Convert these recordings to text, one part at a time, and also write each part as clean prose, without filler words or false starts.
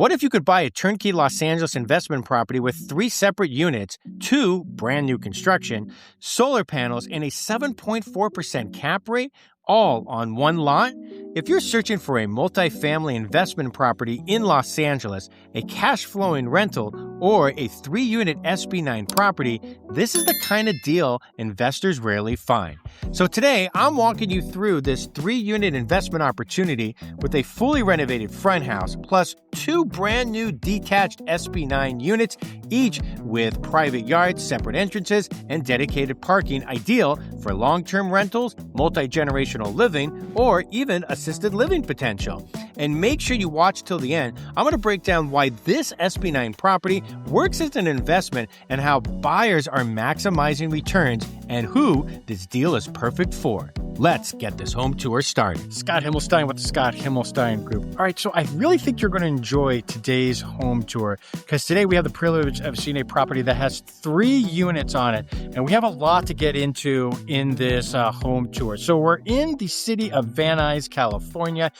What if you could buy a turnkey Los Angeles investment property with 3 separate units, 2 brand new construction, solar panels, and a 7.4% cap rate, all on one lot? If you're searching for a multifamily investment property in Los Angeles, a cash-flowing rental, or a 3-unit SB9 property, this is the kind of deal investors rarely find. So today, I'm walking you through this 3-unit investment opportunity with a fully renovated front house, plus 2 brand new detached SB9 units, each with private yards, separate entrances, and dedicated parking, ideal for long-term rentals, multi-generational living, or even assisted living potential. And make sure you watch till the end. I'm going to break down why this SB9 property works as an investment and how buyers are maximizing returns and who this deal is perfect for. Let's get this home tour started. Scott Himmelstein with the Scott Himmelstein Group. All right, so I really think you're going to enjoy today's home tour because today we have the privilege of seeing a property that has 3 units on it, and we have a lot to get into in this home tour. So we're in the city of Van Nuys, California.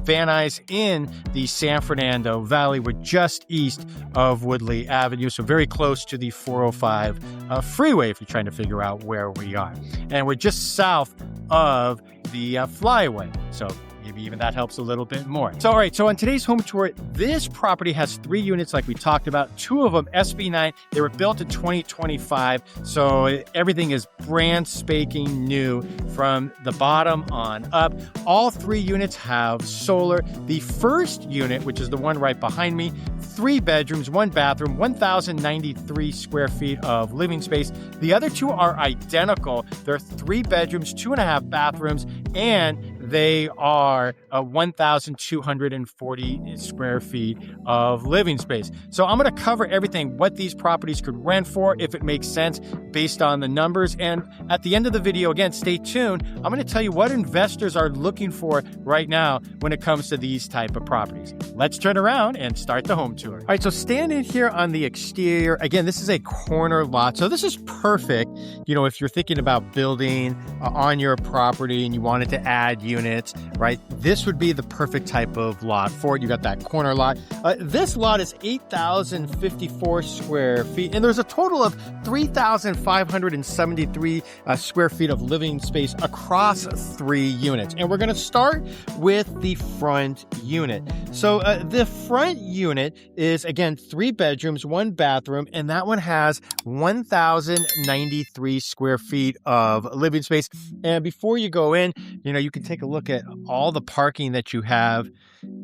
Van Nuys in the San Fernando Valley. We're just east of Woodley Avenue, so very close to the 405 freeway if you're trying to figure out where we are. And we're just south of the flyway. So maybe even that helps a little bit more. So, all right, so on today's home tour, this property has 3 units like we talked about, 2 of them SB9. They were built in 2025, so everything is brand spanking new from the bottom on up. All 3 units have solar. The first unit, which is the one right behind me, 3 bedrooms, 1 bathroom, 1,093 square feet of living space. The other 2 are identical. They're 3 bedrooms, 2.5 bathrooms, and they are 1,240 square feet of living space. So I'm going to cover everything, what these properties could rent for, if it makes sense based on the numbers. And at the end of the video, again, stay tuned. I'm going to tell you what investors are looking for right now when it comes to these type of properties. Let's turn around and start the home tour. All right, so standing here on the exterior, again, this is a corner lot. So this is perfect, if you're thinking about building on your property and you wanted to add units, right? This would be the perfect type of lot for it. You got that corner lot. This lot is 8,054 square feet, and there's a total of 3,573 square feet of living space across 3 units. And we're going to start with the front unit. So the front unit is, again, 3 bedrooms, 1 bathroom, and that one has 1,093 square feet of living space. And before you go in, you can take a look at all the parking that you have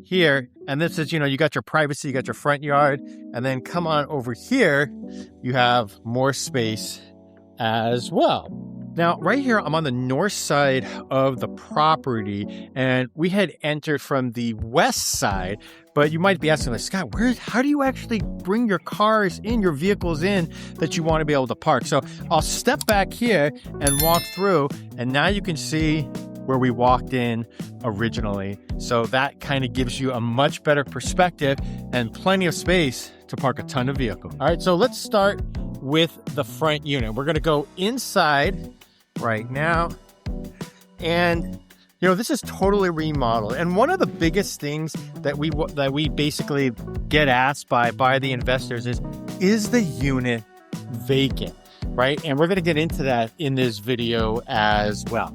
here. And this is, you got your privacy, you got your front yard, and then come on over here, you have more space as well. Now, right here, I'm on the north side of the property, and we had entered from the west side, but you might be asking, like, Scott, how do you actually bring your cars in, your vehicles in that you want to be able to park? So I'll step back here and walk through, and now you can see where we walked in originally. So that kind of gives you a much better perspective and plenty of space to park a ton of vehicles. All right, so let's start with the front unit. We're going to go inside right now. And this is totally remodeled. And one of the biggest things that we basically get asked by the investors is the unit vacant, right? And we're going to get into that in this video as well.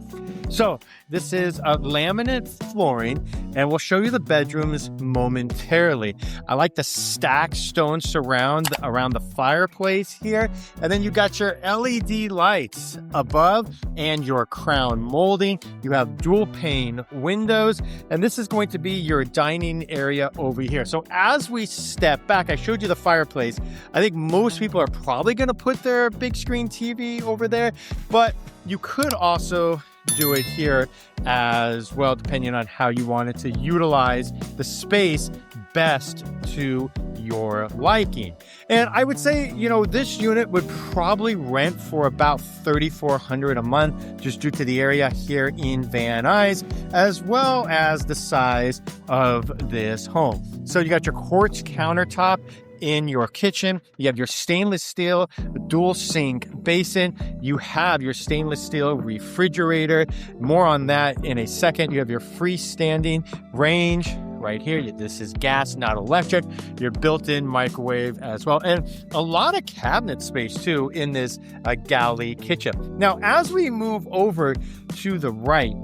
So this is a laminate flooring, and we'll show you the bedrooms momentarily. I like the stacked stone surround around the fireplace here. And then you got your LED lights above and your crown molding. You have dual pane windows, and this is going to be your dining area over here. So as we step back, I showed you the fireplace. I think most people are probably going to put their big screen TV over there, but you could also do it here as well, depending on how you wanted to utilize the space best to your liking. And I would say, this unit would probably rent for about $3,400 a month, just due to the area here in Van Nuys, as well as the size of this home. So you got your quartz countertop in your kitchen. You have your stainless steel dual sink basin. You have your stainless steel refrigerator. More on that in a second. You have your freestanding range right here. This is gas, not electric. Your built-in microwave as well. And a lot of cabinet space too in this galley kitchen. Now, as we move over to the right,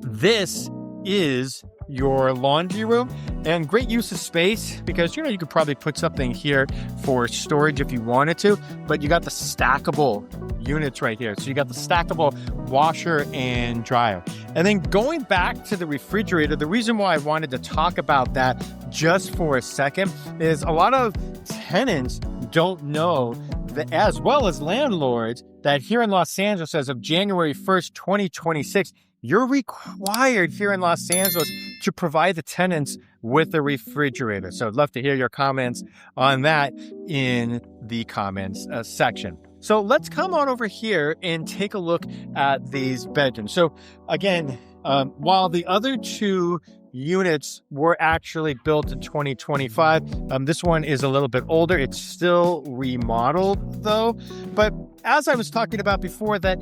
this is your laundry room, and great use of space because you could probably put something here for storage if you wanted to, but you got the stackable units right here. So you got the stackable washer and dryer. And then going back to the refrigerator, the reason why I wanted to talk about that just for a second is a lot of tenants don't know that, as well as landlords, that here in Los Angeles, as of January 1st, 2026, you're required here in Los Angeles to provide the tenants with a refrigerator. So I'd love to hear your comments on that in the comments section. So let's come on over here and take a look at these bedrooms. So again, while the other two units were actually built in 2025, this one is a little bit older. It's still remodeled though, but as I was talking about before, that,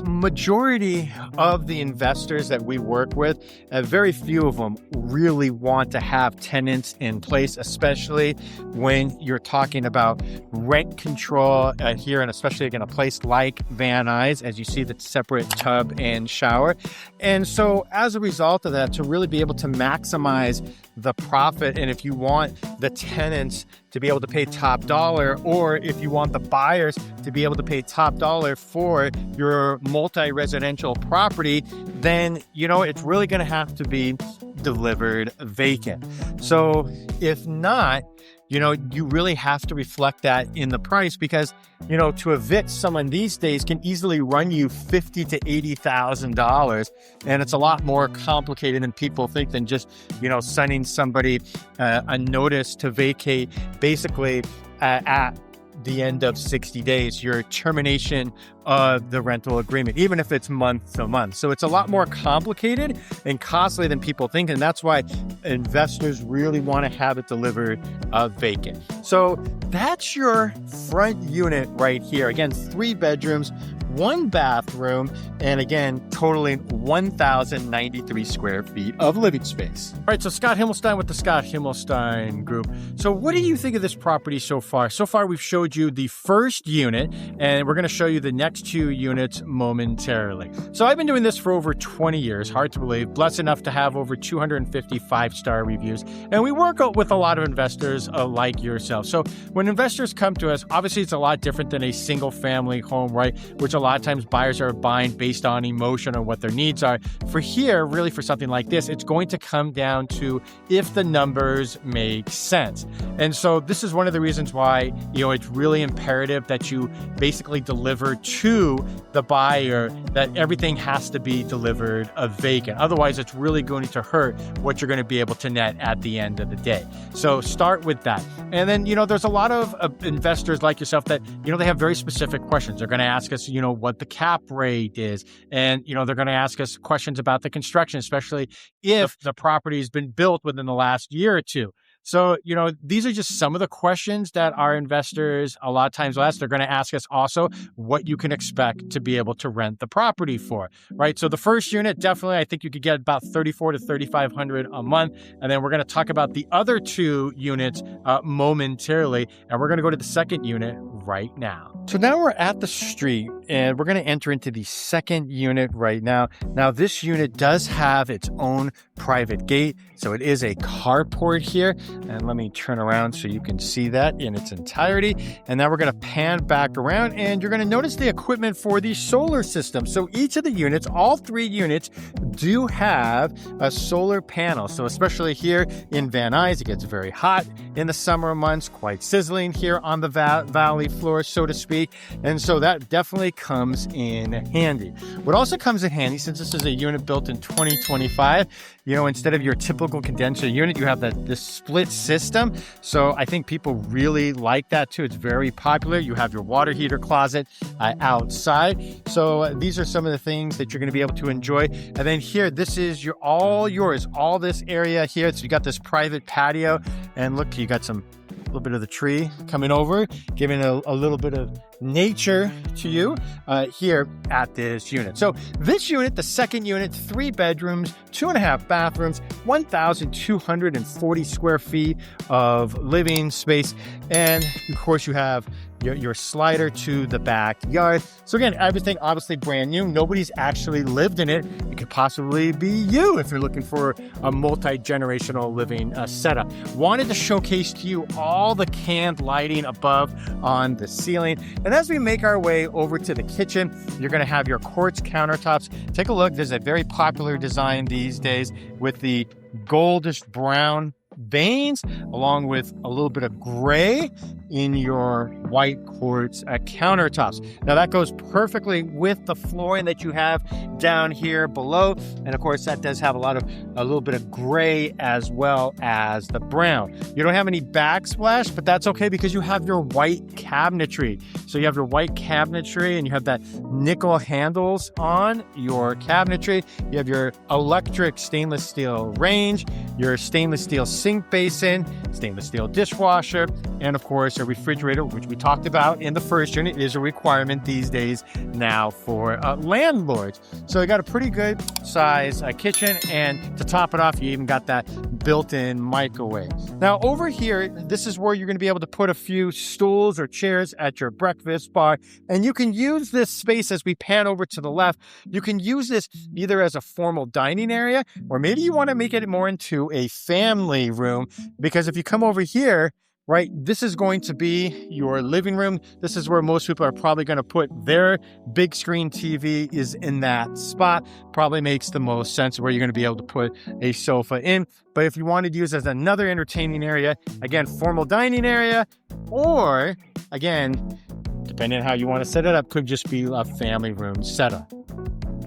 majority of the investors that we work with, very few of them really want to have tenants in place, especially when you're talking about rent control here, and especially again, a place like Van Nuys, as you see the separate tub and shower. And so as a result of that, to really be able to maximize the profit, and if you want the tenants to be able to pay top dollar, or if you want the buyers to be able to pay top dollar for your multi-residential property, then, it's really going to have to be delivered vacant. So if not, you really have to reflect that in the price because, to evict someone these days can easily run you $50,000 to $80,000. And it's a lot more complicated than people think than just, sending somebody a notice to vacate basically at the end of 60 days, your termination of the rental agreement, even if it's month to month. So it's a lot more complicated and costly than people think. And that's why investors really want to have it delivered vacant. So that's your front unit right here. Again, 3 bedrooms, 1 bathroom, and again, totaling 1,093 square feet of living space. All right, so Scott Himmelstein with the Scott Himmelstein Group. So what do you think of this property so far? So far, we've showed you the first unit, and we're going to show you the next 2 units momentarily. So I've been doing this for over 20 years, hard to believe, blessed enough to have over 250 5-star reviews, and we work with a lot of investors like yourself. So when investors come to us, obviously it's a lot different than a single family home, right? Which a lot of times buyers are buying based on emotion or what their needs are. For here, really for something like this, it's going to come down to if the numbers make sense. And so this is one of the reasons why, it's really imperative that you basically deliver to the buyer that everything has to be delivered vacant. Otherwise, it's really going to hurt what you're going to be able to net at the end of the day. So start with that. And then, there's a lot of investors like yourself that, they have very specific questions. They're going to ask us, what the cap rate is. And, they're going to ask us questions about the construction, especially if the property has been built within the last year or two. So, these are just some of the questions that our investors a lot of times will ask. They're going to ask us also what you can expect to be able to rent the property for, right? So the first unit, definitely, I think you could get about $3,400 to $3,500 a month. And then we're going to talk about the other 2 units momentarily. And we're going to go to the second unit right now. So now we're at the street and we're going to enter into the second unit right now. Now, this unit does have its own private gate. So it is a carport here. And let me turn around so you can see that in its entirety. And now we're going to pan back around and you're going to notice the equipment for the solar system. So each of the units, all 3 units, do have a solar panel. So especially here in Van Nuys, it gets very hot in the summer months, quite sizzling here on the valley floor, so to speak. And so that definitely comes in handy. What also comes in handy, since this is a unit built in 2025, instead of your typical condenser unit, you have this split system. So I think people really like that too. It's very popular. You have your water heater closet outside. So these are some of the things that you're going to be able to enjoy. And then here, this is all yours, all this area here. So you got this private patio, and look, you got some little bit of the tree coming over, giving a little bit of nature to you here at this unit. So this unit, the second unit, 3 bedrooms, 2.5 bathrooms, 1,240 square feet of living space. And of course you have your slider to the backyard. So again, everything obviously brand new. Nobody's actually lived in it. It could possibly be you if you're looking for a multi-generational living setup. Wanted to showcase to you all the canned lighting above on the ceiling. And as we make our way over to the kitchen, you're going to have your quartz countertops. Take a look. There's a very popular design these days with the goldish brown veins along with a little bit of gray in your white quartz countertops. Now that goes perfectly with the flooring that you have down here below. And of course that does have a little bit of gray as well as the brown. You don't have any backsplash, but that's okay because you have your white cabinetry. So you have your white cabinetry and you have that nickel handles on your cabinetry. You have your electric stainless steel range, your stainless steel sink basin, stainless steel dishwasher, and of course a refrigerator, which we talked about in the first unit, is a requirement these days now for landlords. So you got a pretty good size kitchen, and to top it off, you even got that built-in microwave. Now over here, this is where you're going to be able to put a few stools or chairs at your breakfast bar, and you can use this space as we pan over to the left. You can use this either as a formal dining area, or maybe you want to make it more into a family room, because if you come over here, right, this is going to be your living room. This is where most people are probably going to put their big screen TV, is in that spot. Probably makes the most sense where you're going to be able to put a sofa in. But if you wanted to use as another entertaining area, again, formal dining area, or again, depending on how you want to set it up, could just be a family room setup.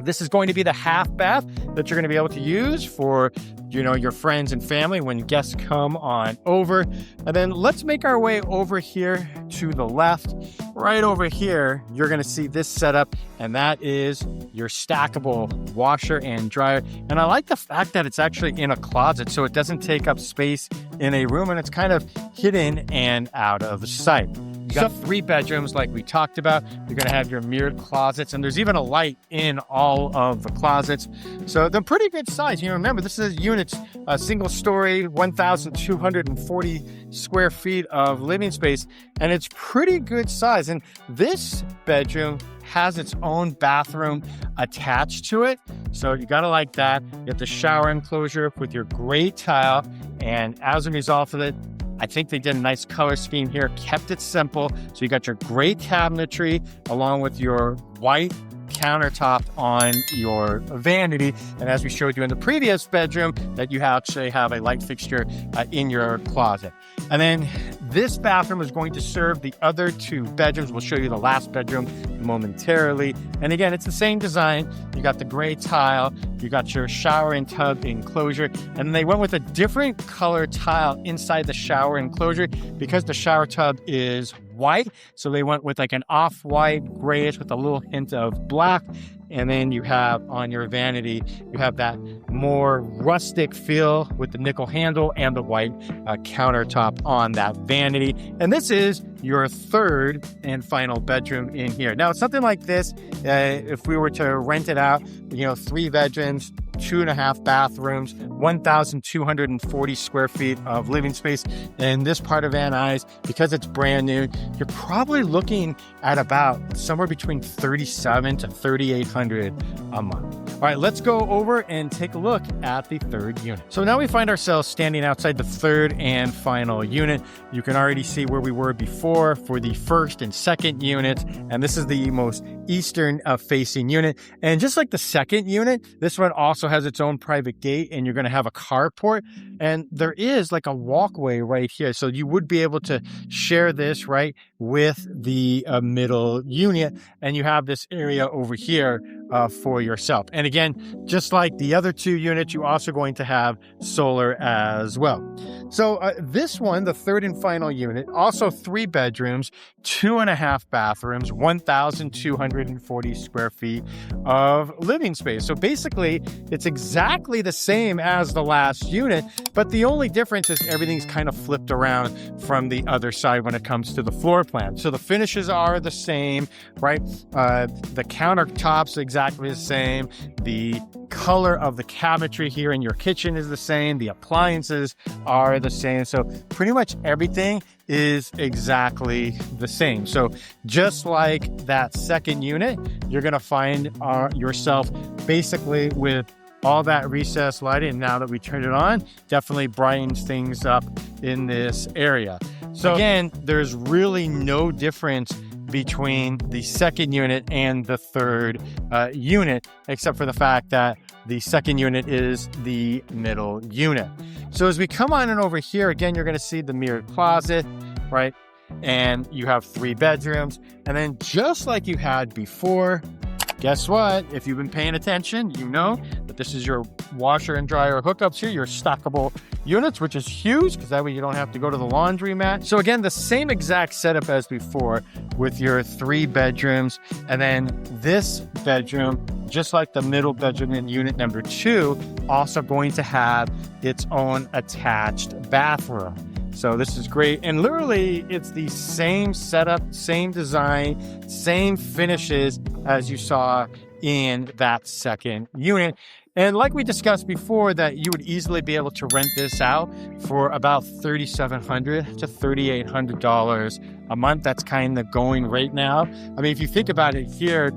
This is going to be the half bath that you're going to be able to use for, your friends and family when guests come on over. And then let's make our way over here to the left. Right over here, you're going to see this setup, and that is your stackable washer and dryer. And I like the fact that it's actually in a closet, so it doesn't take up space in a room, and it's kind of hidden and out of sight. You got 3 bedrooms like we talked about. You're going to have your mirrored closets, and there's even a light in all of the closets. So they're pretty good size. Remember, this is units, a single story, 1,240 square feet of living space, and it's pretty good size. And this bedroom has its own bathroom attached to it. So you got to like that. You have the shower enclosure with your gray tile, and as a result of it, I think they did a nice color scheme here, kept it simple. So you got your gray cabinetry along with your white countertop on your vanity. And as we showed you in the previous bedroom, that you actually have a light fixture in your closet. And then this bathroom is going to serve the other 2 bedrooms. We'll show you the last bedroom momentarily. And again, it's the same design. You got the gray tile, you got your shower and tub enclosure, and they went with a different color tile inside the shower enclosure because the shower tub is white. So they went with like an off-white grayish with a little hint of black. And then you have on your vanity, you have that more rustic feel with the nickel handle and the white countertop on that vanity. And this is your 3rd and final bedroom in here. Now, something like this, if we were to rent it out, 3 bedrooms, 2.5 bathrooms, 1,240 square feet of living space in this part of Van Nuys, because it's brand new, you're probably looking at about somewhere between $3,700 to $3,800 a month. All right, let's go over and take a look at the 3rd unit. So now we find ourselves standing outside the 3rd and final unit. You can already see where we were before for the 1st and 2nd units, and this is the most eastern facing unit. And just like the 2nd unit, this one also has its own private gate, and you're going to have a carport, and there is like a walkway right here, so you would be able to share this right with the middle unit. And you have this area over here for yourself. And again, just like the other 2 units, you're also going to have solar as well. So this one, the third and final unit, also 3 bedrooms, 2.5 bathrooms, 1,240 square feet of living space. So basically, it's exactly the same as the last unit, but the only difference is everything's kind of flipped around from the other side when it comes to the floor plan. So the finishes are the same, right? The countertops exactly the same. The color of the cabinetry here in your kitchen is the same. The appliances are the same. So pretty much everything is exactly the same. So just like that second unit, you're going to find yourself basically with all that recessed lighting. Now that we turned it on, definitely brightens things up in this area. So again, there's really no difference between the second unit and the third unit, except for the fact that the second unit is the middle unit. So as we come on and over here, again, you're going to see the mirrored closet, right? And you have 3 bedrooms. And then just like you had before, guess what? If you've been paying attention, you know that this is your washer and dryer hookups here, your stackable units, which is huge because that way you don't have to go to the laundromat. So again, the same exact setup as before with your 3 bedrooms. And then this bedroom, just like the middle bedroom in unit number 2, also going to have its own attached bathroom. So this is great. And literally it's the same setup, same design, same finishes as you saw in that second unit. And like we discussed before, that you would easily be able to rent this out for about $3,700 to $3,800 a month. That's kind of going right now. I mean, if you think about it here,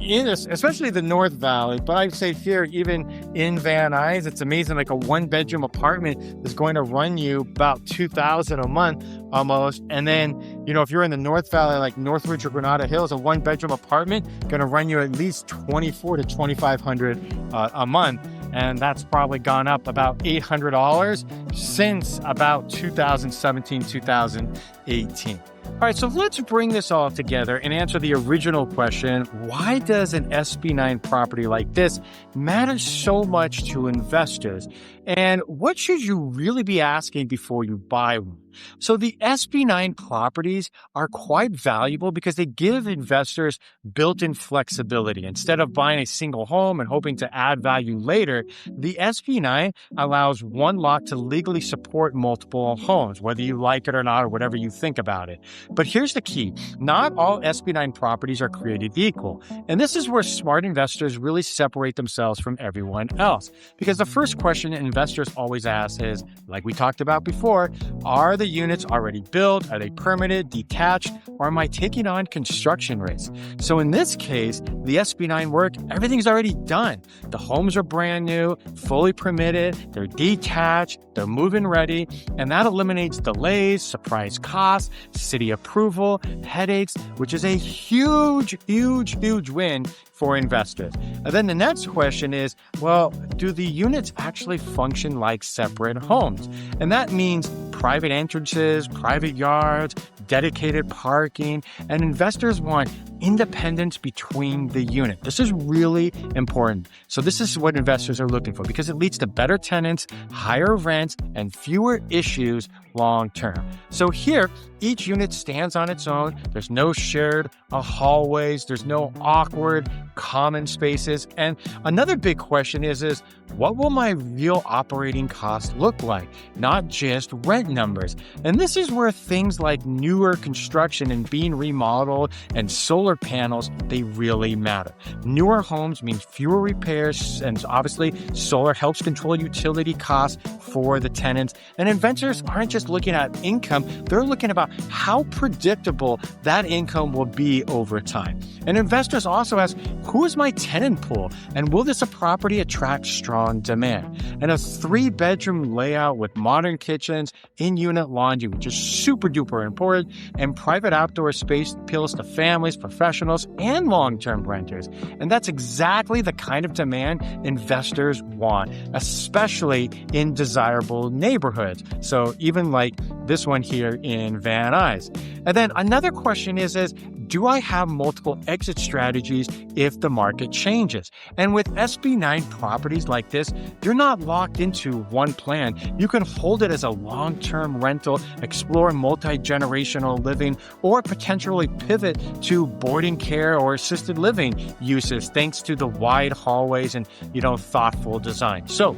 especially the North Valley, but I'd say here, even in Van Nuys, it's amazing. Like a 1-bedroom apartment is going to run you about $2,000 a month almost. And then, you know, if you're in the North Valley, like Northridge or Granada Hills, a 1-bedroom apartment going to run you at least $2,400 to $2,500 a month. And that's probably gone up about $800 since about 2017, 2018. All right, so let's bring this all together and answer the original question. Why does an SB9 property like this matter so much to investors? And what should you really be asking before you buy one? So the SB9 properties are quite valuable because they give investors built-in flexibility. Instead of buying a single home and hoping to add value later, the SB9 allows one lot to legally support multiple homes, whether you like it or not, or whatever you think about it. But here's the key. Not all SB9 properties are created equal. And this is where smart investors really separate themselves from everyone else. Because the first question investors always ask is, like we talked about before, are the units already built? Are they permitted, detached, or am I taking on construction risk? So in this case, the SB9 work, everything's already done. The homes are brand new, fully permitted, they're detached, they're move-in ready, and that eliminates delays, surprise costs, city approval, headaches, which is a huge win for investors. And then the next question is, well, do the units actually function like separate homes? And that means private entrances, private yards, dedicated parking, and investors want independence between the unit. This is really important. So this is what investors are looking for because it leads to better tenants, higher rents, and fewer issues long term. So here, each unit stands on its own. There's no shared hallways. There's no awkward common spaces. And another big question is what will my real operating costs look like? Not just rent numbers. And this is where things like newer construction and being remodeled and solar panels, they really matter. Newer homes mean fewer repairs, and obviously solar helps control utility costs for the tenants. And investors aren't just looking at income, they're looking about how predictable that income will be over time. And investors also ask, who is my tenant pool? And will this property attract strong demand? And a 3-bedroom layout with modern kitchens, in-unit laundry, which is super duper important, and private outdoor space appeals to families, professionals, and long-term renters. And that's exactly the kind of demand investors want, especially in desirable neighborhoods. So even like this one here in Van Nuys. And then another question is do I have multiple exit strategies if the market changes? And with SB9 properties like this, you're not locked into one plan. You can hold it as a long-term rental, explore multi-generational living, or potentially pivot to boarding care or assisted living uses thanks to the wide hallways and, thoughtful design. So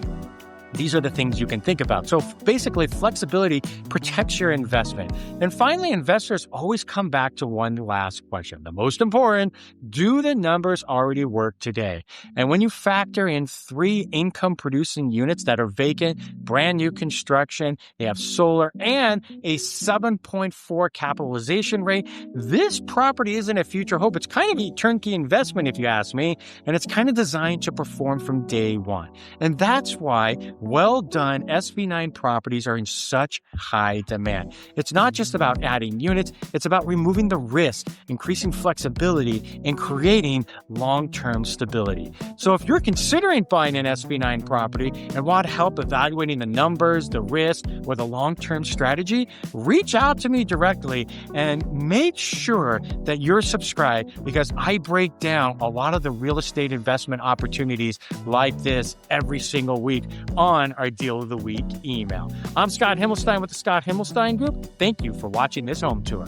these are the things you can think about. So basically, flexibility protects your investment. And finally, investors always come back to one last question. The most important, do the numbers already work today? And when you factor in 3 income-producing units that are vacant, brand new construction, they have solar, and a 7.4 capitalization rate, this property isn't a future hope. It's kind of a turnkey investment, if you ask me, and it's kind of designed to perform from day one. And that's why well-done SB9 properties are in such high demand. It's not just about adding units, it's about removing the risk, increasing flexibility, and creating long-term stability. So if you're considering buying an SB9 property and want help evaluating the numbers, the risk, or the long-term strategy, reach out to me directly and make sure that you're subscribed, because I break down a lot of the real estate investment opportunities like this every single week on our Deal of the Week email. I'm Scott Himmelstein with the Scott Himmelstein Group. Thank you for watching this home tour.